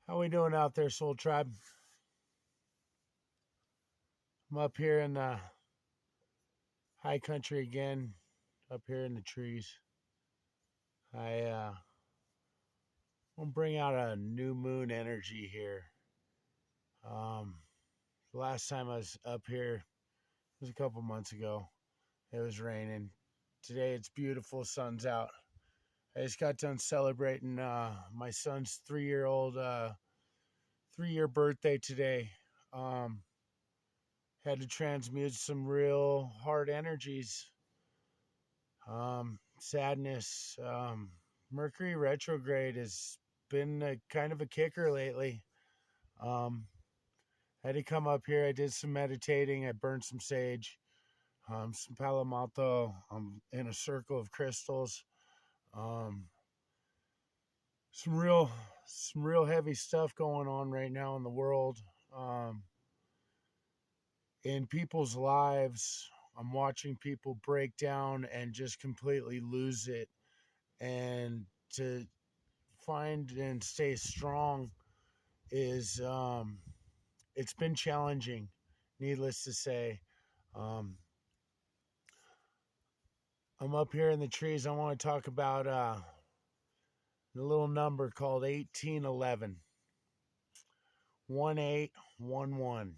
How we doing out there, Soul Tribe? I'm up here in the high country again, up here in the trees. I want to bring out a new moon energy here. Um, the last time I was up here was a couple months ago. It was raining. Today it's beautiful. Sun's out. I just got done celebrating my son's 3-year birthday today. Um, had to transmute some real hard energies, sadness. Mercury retrograde has been kind of a kicker lately. Um, I had to come up here. I did some meditating. I burned some sage, some palomato. In a circle of crystals. Um, some real, some real heavy stuff going on right now in the world. Um, in people's lives, I'm watching people break down and just completely lose it. And to find and stay strong is it's been challenging, needless to say. um, I'm up here in the trees. I want to talk about the little number called 1811, 1811.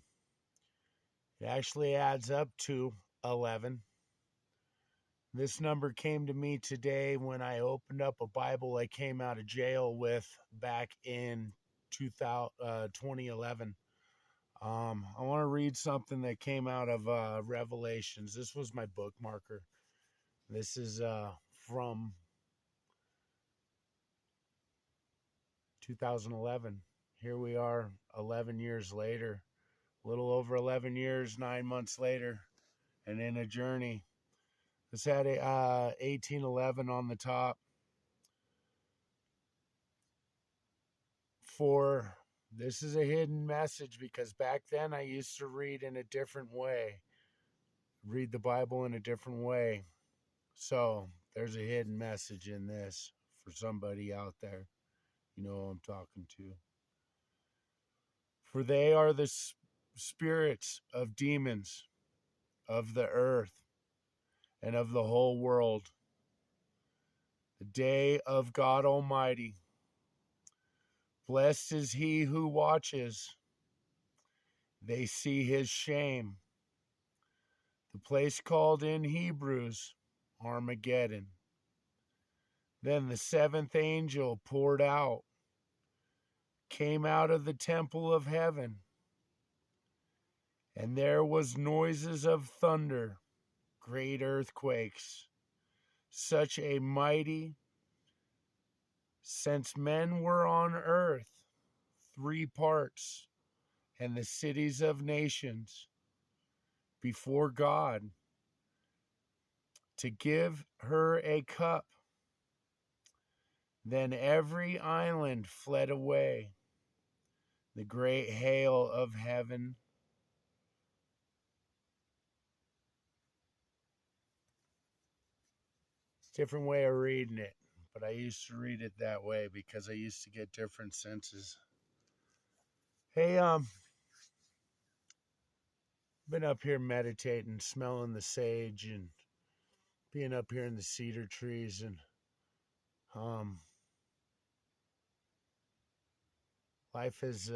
It actually adds up to 11. This number came to me today when I opened up a Bible I came out of jail with back in 2011. I want to read something that came out of Revelations. This was my bookmarker. This is from 2011. Here we are 11 years later, a little over 11 years, 9 months later, and in a journey. This had a 1811 on the top. For this is a hidden message because back then I used to read in a different way, read the Bible in a different way. So there's a hidden message in this for somebody out there. You know who I'm talking to. For they are the spirits of demons of the earth and of the whole world. The day of God Almighty. Blessed is he who watches. They see his shame. The place called in Hebrews Armageddon. Then the seventh angel poured out, came out of the temple of heaven, and there was noises of thunder, great earthquakes, such a mighty, since men were on earth, 3 parts, and the cities of nations before God, to give her a cup. Then every island fled away. The great hail of heaven different way of reading it, but I used to read it that way because I used to get different senses. Hey, been up here meditating, smelling the sage, and being up here in the cedar trees, and um, life is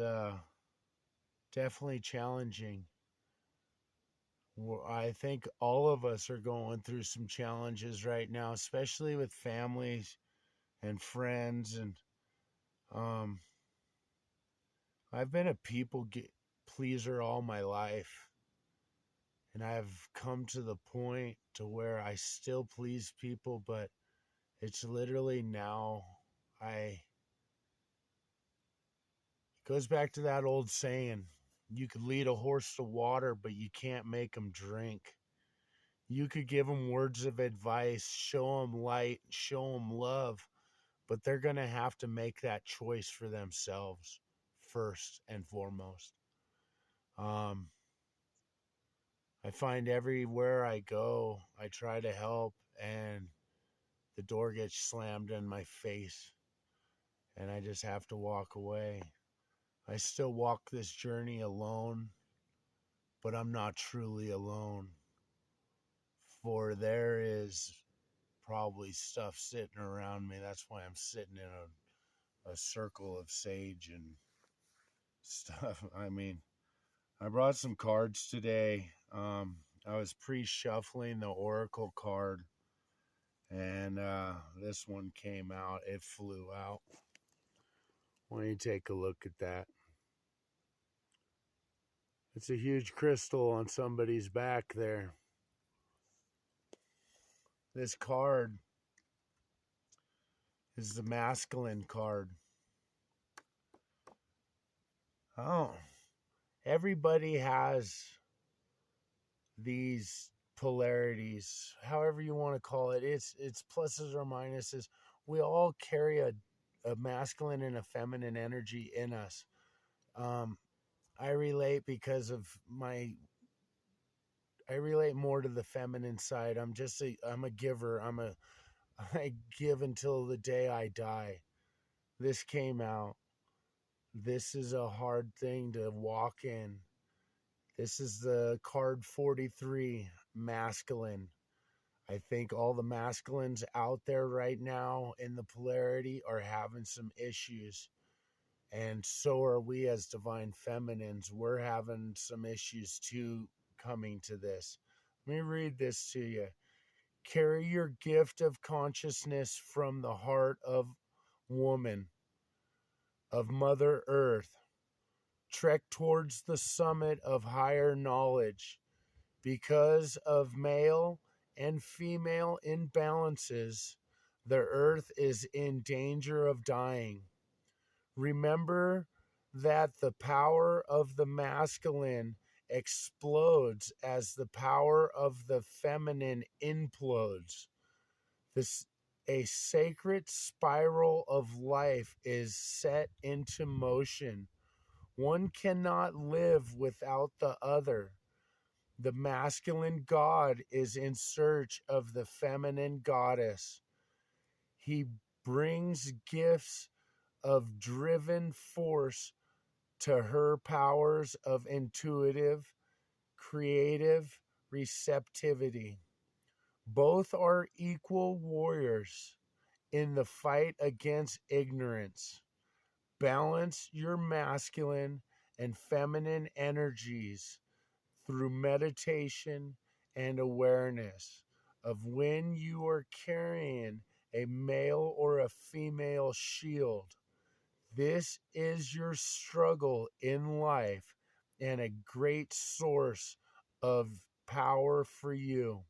definitely challenging. I think all of us are going through some challenges right now, especially with families and friends, and um, I've been a pleaser all my life. And I've come to the point to where I still please people, but it's literally now it goes back to that old saying, you could lead a horse to water, but you can't make him drink. You could give them words of advice, show them light, show them love, but they're going to have to make that choice for themselves first and foremost. I find everywhere I go, I try to help, and the door gets slammed in my face, and I just have to walk away. I still walk this journey alone, but I'm not truly alone. For there is probably stuff sitting around me. That's why I'm sitting in a circle of sage and stuff. I mean, I brought some cards today. I was pre-shuffling the oracle card, and this one came out. It flew out. Why don't you take a look at that? It's a huge crystal on somebody's back there. This card is the masculine card. Oh, everybody has these polarities, however you want to call it. It's pluses or minuses. We all carry a masculine and a feminine energy in us. I relate because of I relate more to the feminine side. I'm a giver. I give until the day I die. This came out. This is a hard thing to walk in. This is the card 43, masculine. I think all the masculines out there right now in the polarity are having some issues. And so are we as divine feminines. We're having some issues too coming to this. Let me read this to you. Carry your gift of consciousness from the heart of woman, of Mother Earth. Trek towards the summit of higher knowledge. Because of male and female imbalances, the earth is in danger of dying. Remember that the power of the masculine explodes as the power of the feminine implodes. A sacred spiral of life is set into motion. One cannot live without the other. The masculine god is in search of the feminine goddess. He brings gifts of driven force to her powers of intuitive, creative receptivity. Both are equal warriors in the fight against ignorance. Balance your masculine and feminine energies through meditation and awareness of when you are carrying a male or a female shield. This is your struggle in life and a great source of power for you.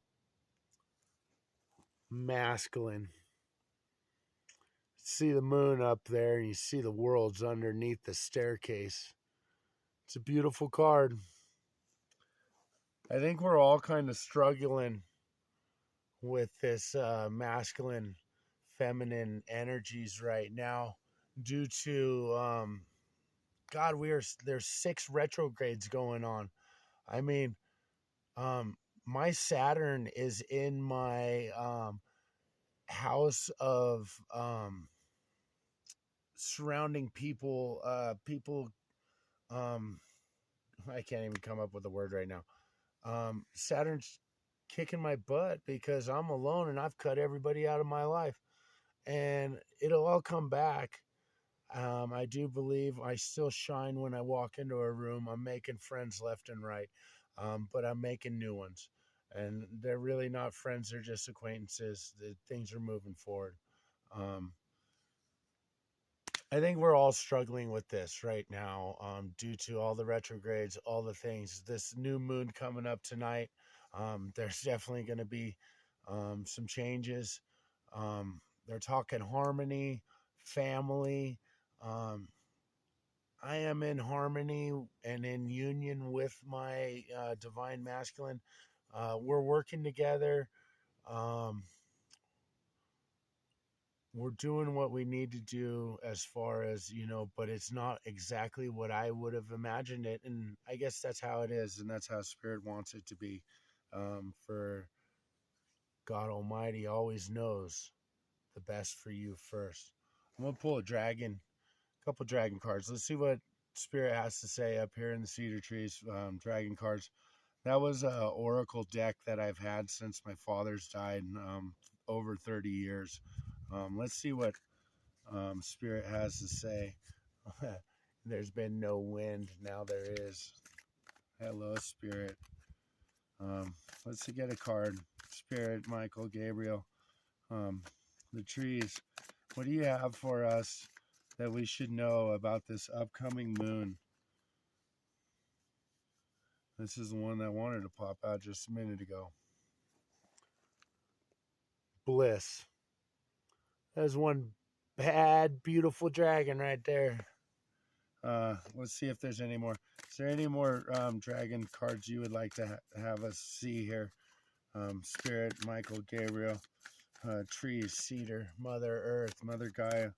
Masculine. See the moon up there and you see the worlds underneath the staircase. It's a beautiful card. I think we're all kind of struggling with this masculine feminine energies right now due to God, there's 6 retrogrades going on. I mean, my Saturn is in my house of surrounding people, um I can't even come up with a word right now. Saturn's kicking my butt because I'm alone and I've cut everybody out of my life, and it'll all come back. I do believe I still shine when I walk into a room. I'm making friends left and right, but I'm making new ones, and they're really not friends. They're just acquaintances. Things are moving forward. Um, I think we're all struggling with this right now, due to all the retrogrades, all the things. This new moon coming up tonight, there's definitely going to be some changes. They're talking harmony, family. Um, I am in harmony and in union with my divine masculine. We're working together. Um, we're doing what we need to do as far as, but it's not exactly what I would have imagined it. And I guess that's how it is. And that's how Spirit wants it to be. For God Almighty always knows the best for you first. I'm going to pull a couple dragon cards. Let's see what Spirit has to say up here in the cedar trees, dragon cards. That was a oracle deck that I've had since my father's died, over 30 years. Let's see what Spirit has to say. There's been no wind. Now there is. Hello, Spirit. Let's get a card. Spirit, Michael, Gabriel. The trees. What do you have for us that we should know about this upcoming moon? This is the one that wanted to pop out just a minute ago. Bliss. There's one bad, beautiful dragon right there. Let's see if there's any more. Is there any more dragon cards you would like to have us see here? Spirit, Michael, Gabriel, trees, cedar, Mother Earth, Mother Gaia,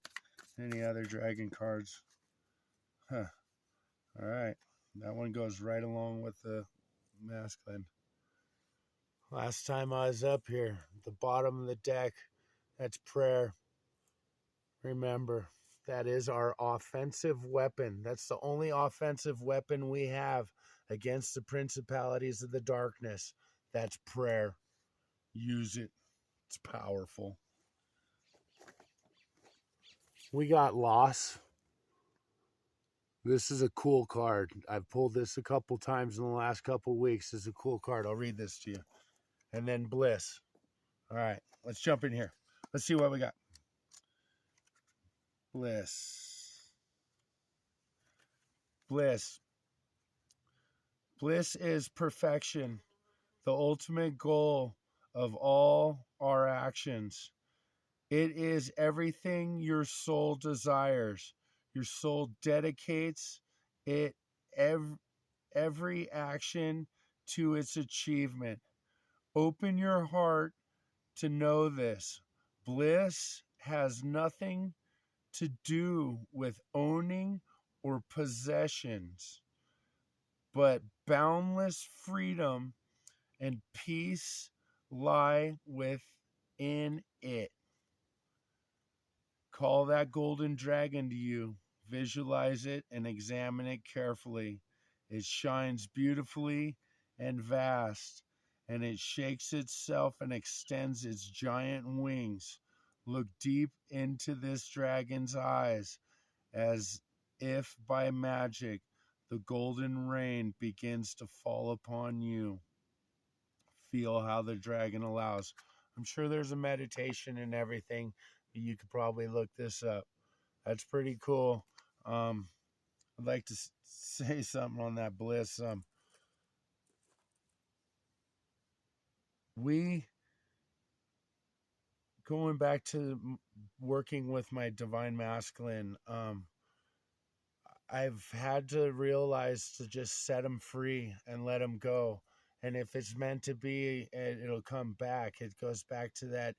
any other dragon cards? Huh. All right. That one goes right along with the masculine. Last time I was up here, the bottom of the deck, that's prayer. Remember, that is our offensive weapon. That's the only offensive weapon we have against the principalities of the darkness. That's prayer. Use it. It's powerful. We got loss. This is a cool card. I've pulled this a couple times in the last couple weeks. This is a cool card. I'll read this to you. And then bliss. All right, let's jump in here. Let's see what we got. Bliss. Bliss. Bliss is perfection, the ultimate goal of all our actions. It is everything your soul desires. Your soul dedicates it every action to its achievement. Open your heart to know this. Bliss has nothing to do with owning or possessions, but boundless freedom and peace lie within it. Call that golden dragon to you. Visualize it and examine it carefully. It shines beautifully and vast, and it shakes itself and extends its giant wings. Look deep into this dragon's eyes, as if by magic the golden rain begins to fall upon you. Feel how the dragon allows. I'm sure there's a meditation and everything. You could probably look this up. That's pretty cool. I'd like to say something on that bliss. Going back to working with my divine masculine, I've had to realize to just set them free and let them go. And if it's meant to be, it'll come back. It goes back to that.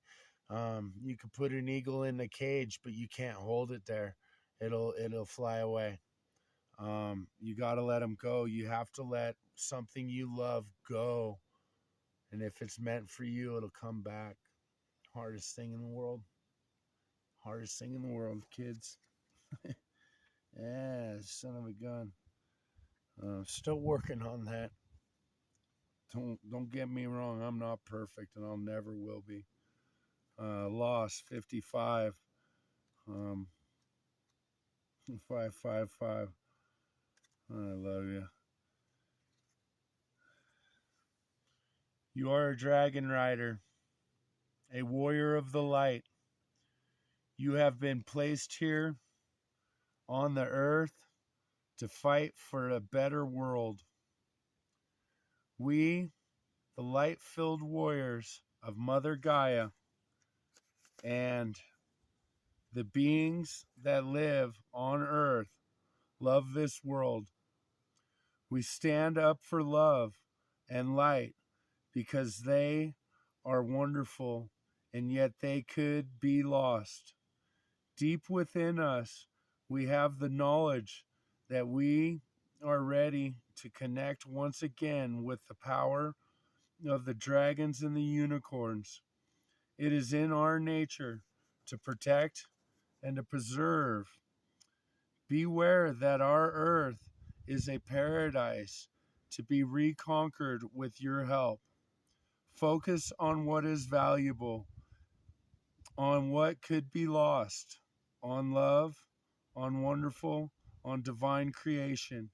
You could put an eagle in a cage, but you can't hold it there. It'll fly away. You got to let them go. You have to let something you love go. And if it's meant for you, it'll come back. Hardest thing in the world. Hardest thing in the world, kids. Yeah, son of a gun. Still working on that. Don't get me wrong. I'm not perfect, and I'll never will be. Loss 55. 555. I love you. You are a dragon rider, a warrior of the light. You have been placed here on the earth to fight for a better world. We, the light-filled warriors of Mother Gaia, and the beings that live on earth, love this world. We stand up for love and light because they are wonderful, and yet they could be lost. Deep within us, we have the knowledge that we are ready to connect once again with the power of the dragons and the unicorns. It is in our nature to protect and to preserve Beware that our earth is a paradise to be reconquered with your help. Focus on what is valuable, on what could be lost, on love, on wonderful, on divine creation,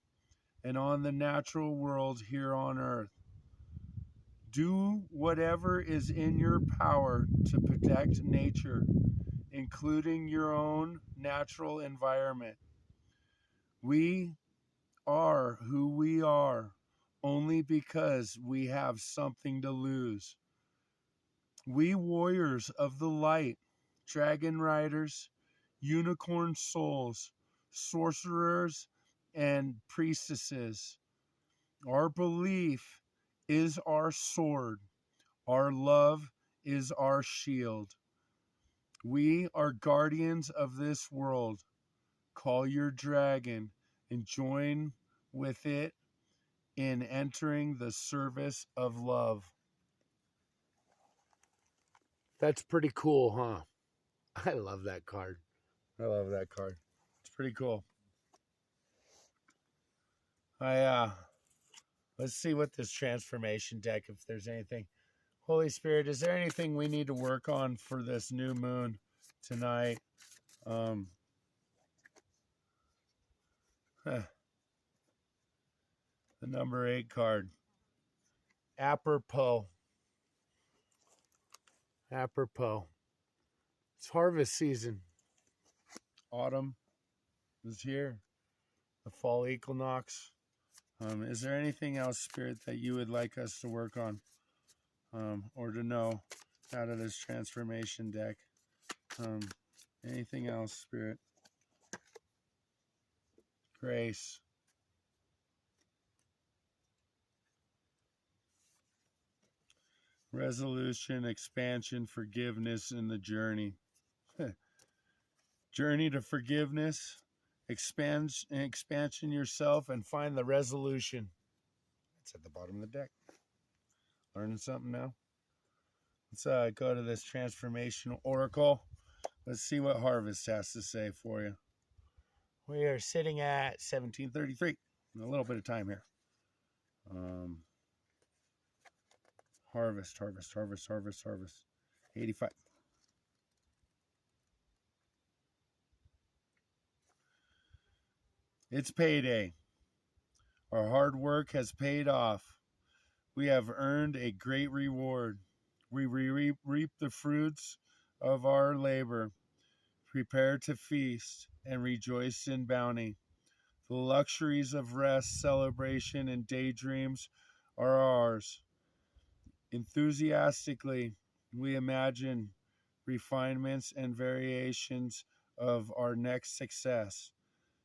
and on the natural world here on earth. Do whatever is in your power to protect nature, including your own natural environment. We are who we are only because we have something to lose. We warriors of the light, dragon riders, unicorn souls, sorcerers, and priestesses. Our belief is our sword. Our love is our shield. We are guardians of this world. Call your dragon and join with it in entering the service of love. That's pretty cool, huh? I love that card. I love that card. It's pretty cool. Let's see what this transformation deck, if there's anything. Holy Spirit, is there anything we need to work on for this new moon tonight? The number 8 card. Apropos. Apropos. It's harvest season. Autumn is here. The fall equinox. Is there anything else, Spirit, that you would like us to work on or to know out of this transformation deck? Anything else, Spirit? Grace. Resolution, expansion, forgiveness in the journey. Journey to forgiveness, expansion yourself, and find the resolution. It's at the bottom of the deck. Learning something now. Let's go to this transformational oracle. Let's see what Harvest has to say for you. We are sitting at 1733. A little bit of time here. Harvest. 85. It's payday. Our hard work has paid off. We have earned a great reward. We reap the fruits of our labor. Prepare to feast and rejoice in bounty. The luxuries of rest, celebration, and daydreams are ours. Enthusiastically, we imagine refinements and variations of our next success.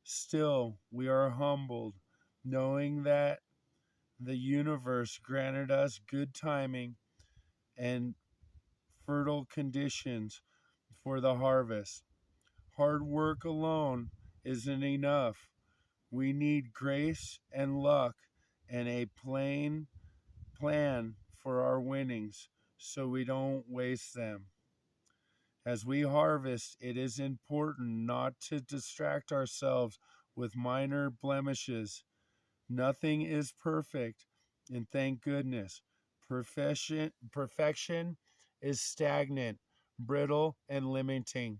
Still, we are humbled, knowing that the universe granted us good timing and fertile conditions for the harvest. Hard work alone isn't enough. We need grace and luck and a plain plan for our winnings so we don't waste them. As we harvest, it is important not to distract ourselves with minor blemishes. Nothing is perfect, and thank goodness. Perfection is stagnant, brittle, and limiting.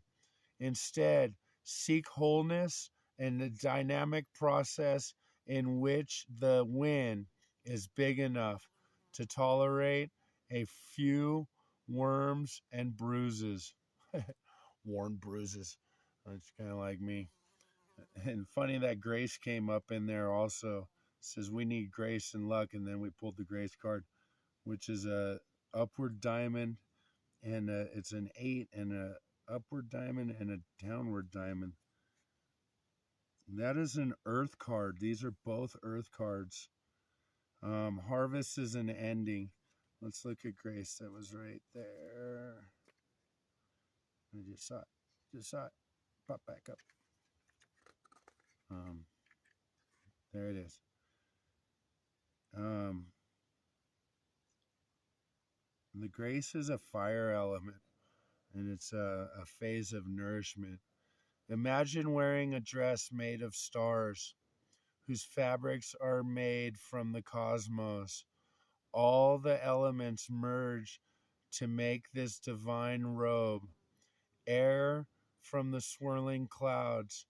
Instead, seek wholeness and the dynamic process in which the win is big enough to tolerate a few worms and bruises. Worn bruises. It's kind of like me. And funny that grace came up in there also. It says we need grace and luck, and then we pulled the grace card, which is a upward diamond, and it's an 8 and a upward diamond and a downward diamond. That is an earth card. These are both earth cards. Harvest is an ending. Let's look at grace. That was right there. I just saw it. Pop back up. There it is. The grace is a fire element, and it's a phase of nourishment. Imagine wearing a dress made of stars, whose fabrics are made from the cosmos. All the elements merge to make this divine robe. Air from the swirling clouds,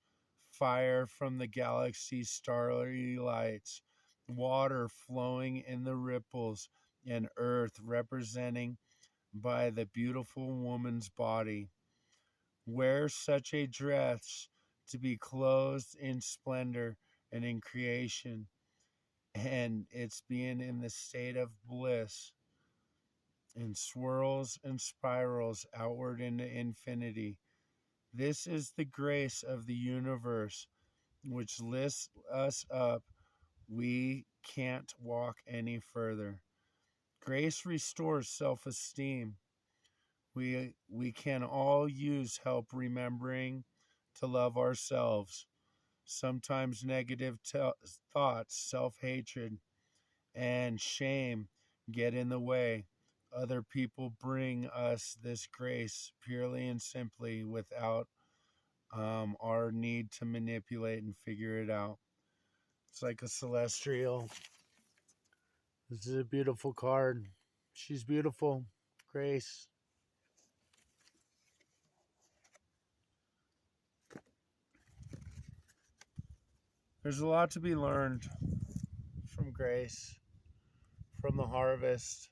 fire from the galaxy's starry lights, water flowing in the ripples, and earth representing by the beautiful woman's body. Wear such a dress to be clothed in splendor and in creation, and it's being in the state of bliss and swirls and spirals outward into infinity. This is the grace of the universe which lifts us up. We can't walk any further. Grace restores self-esteem. We can all use help remembering to love ourselves. Sometimes negative thoughts, self-hatred, and shame get in the way. Other people bring us this grace purely and simply without our need to manipulate and figure it out. It's like a celestial. This is a beautiful card. She's beautiful. Grace. There's a lot to be learned from Grace, from the harvest.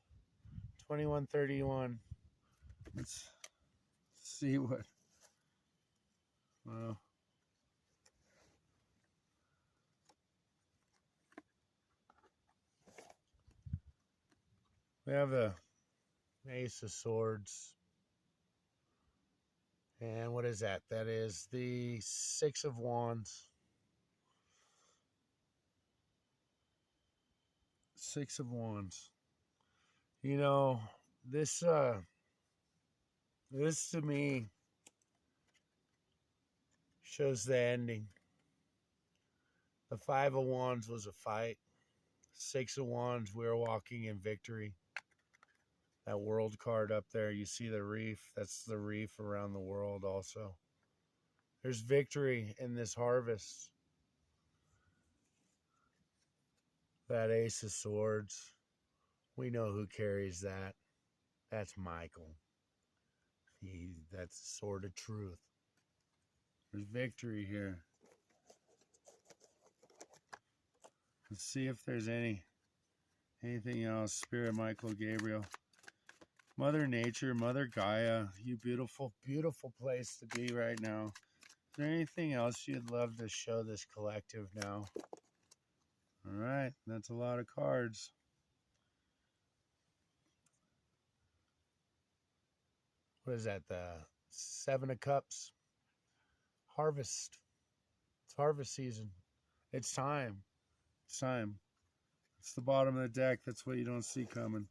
2131. Let's see what. Wow. We have the Ace of Swords. And what is that? That is the Six of Wands. Six of Wands. You know, this to me shows the ending. The Five of Wands was a fight. Six of Wands, we're walking in victory. That world card up there, you see the reef. That's the reef around the world also. There's victory in this harvest. That Ace of Swords, we know who carries that. That's Michael. That's the sword of truth. There's victory here. Let's see if there's anything else. Spirit, Michael, Gabriel. Mother Nature, Mother Gaia, you beautiful, beautiful place to be right now. Is there anything else you'd love to show this collective now? All right, that's a lot of cards. What is that? The Seven of Cups. Harvest. It's harvest season. It's time. It's time. It's the bottom of the deck. That's what you don't see coming.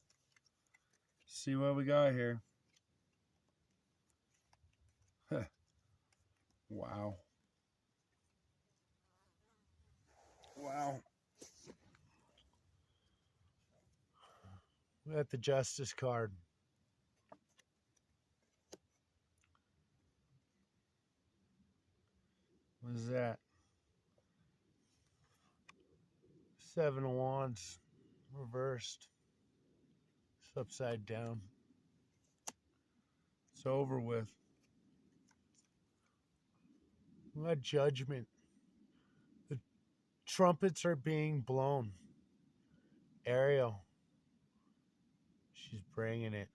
See what we got here. Wow. Wow. We got the Justice card. What is that? Seven of Wands. Reversed. It's upside down. It's over with. We got Judgment. The trumpets are being blown. Ariel. She's bringing it.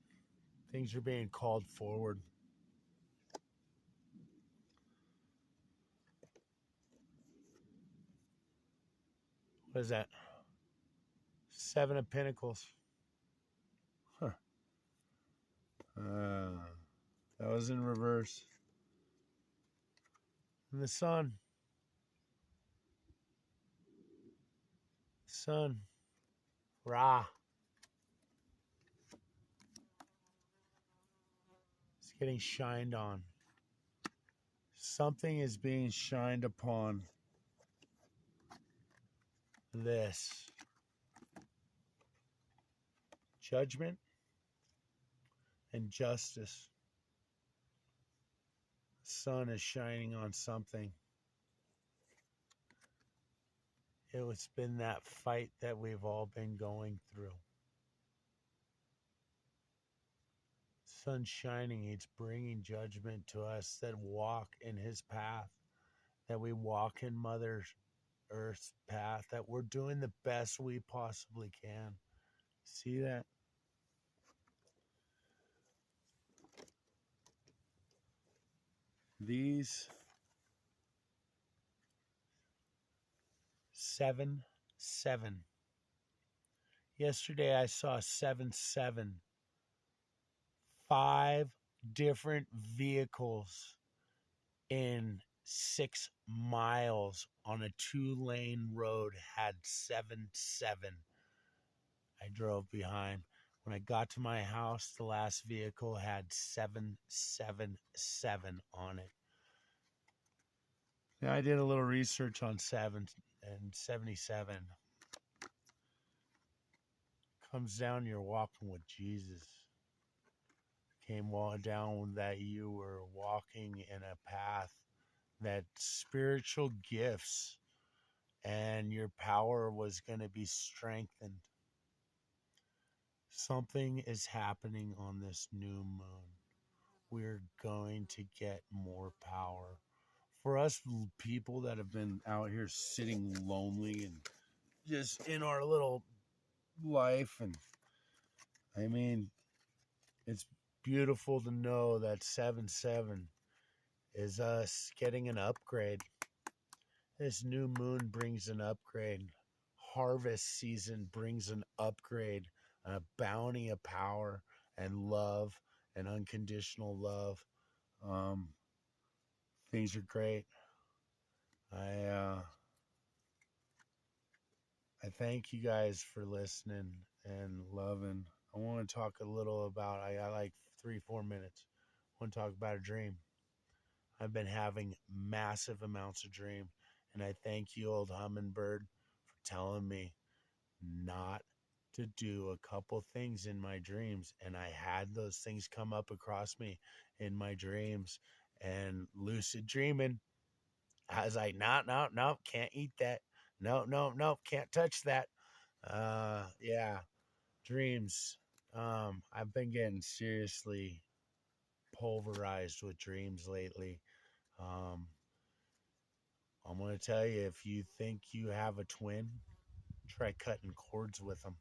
Things are being called forward. What is that? Seven of Pentacles. Huh. That was in reverse. And the Sun. Sun. Ra. It's getting shined on. Something is being shined upon. This. Judgment and justice. sun is shining on something. It's been that fight that we've all been going through. Sun shining, it's bringing judgment to us that walk in his path, that we walk in Mother Earth's path, that we're doing the best we possibly can. See that? These 7-7. Yesterday I saw 7-7. 5 different vehicles in 6 miles on a 2-lane road had 7-7. I drove behind. When I got to my house, the last vehicle had 777 on it. Now, I did a little research on 7 and 77. Comes down, you're walking with Jesus. Came down that you were walking in a path that spiritual gifts and your power was going to be strengthened. Something is happening on this new moon. We're going to get more power. For us people that have been out here sitting lonely and just in our little life, and I mean, it's beautiful to know that 7-7 is us getting an upgrade. This new moon brings an upgrade. Harvest season brings an upgrade, a bounty of power and love and unconditional love. Things are great. I thank you guys for listening and loving. I want to talk a little about, I got like 3-4 minutes. I want to talk about a dream. I've been having massive amounts of dream, and I thank you, old hummingbird, for telling me not to do a couple things in my dreams. And I had those things come up across me in my dreams, and lucid dreaming. I was like, no, can't eat that. No, can't touch that. Yeah, dreams. I've been getting seriously pulverized with dreams lately. Um, I'm going to tell you, if you think you have a twin, try cutting cords with them.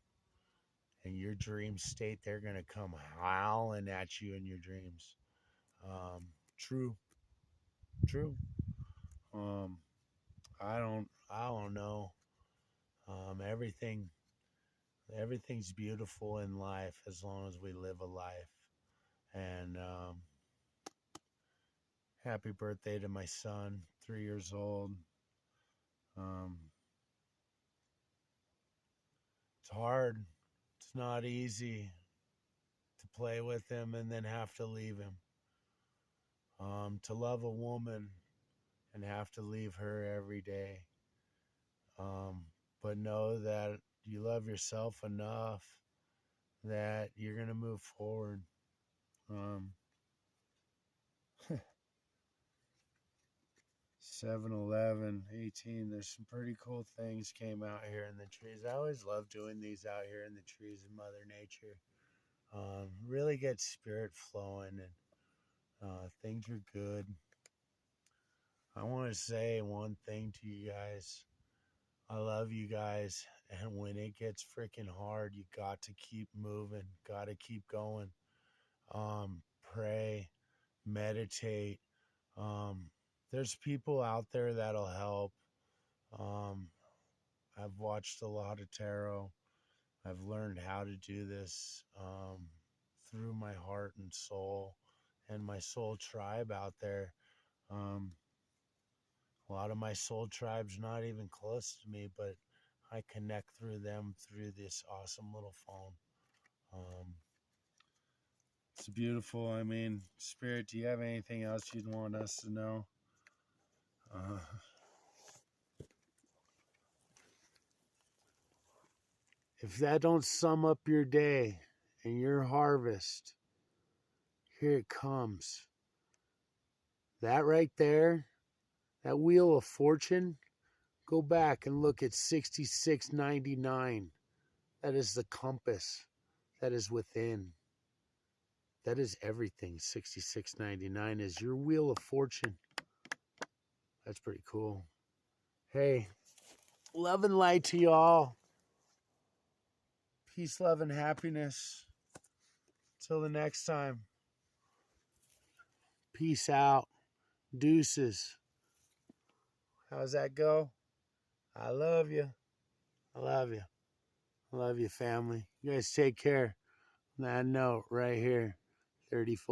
In your dream state, they're going to come howling at you in your dreams. True. Um, I don't know. Everything's beautiful in life as long as we live a life. And happy birthday to my son, 3 years old. It's hard. It's not easy to play with him and then have to leave him. To love a woman and have to leave her every day. But know that you love yourself enough that you're going to move forward. 7-11, 18. There's some pretty cool things came out here in the trees. I always love doing these out here in the trees in Mother Nature. Really get spirit flowing, and things are good. I want to say one thing to you guys. I love you guys, and when it gets freaking hard, you got to keep moving, got to keep going. Pray, meditate. There's people out there that'll help. I've watched a lot of tarot. I've learned how to do this through my heart and soul and my soul tribe out there. A lot of my soul tribe's not even close to me, but I connect through them through this awesome little phone. It's beautiful. I mean, Spirit, do you have anything else you'd want us to know? If that don't sum up your day and your harvest, here it comes. That right there, that Wheel of Fortune, go back and look at 6699. That is the compass that is within. That is everything. 6699 is your Wheel of Fortune. That's pretty cool. Hey, love and light to y'all. Peace, love, and happiness. Till the next time. Peace out. Deuces. How's that go? I love you. I love you. I love you, family. You guys take care. On that note right here, 34.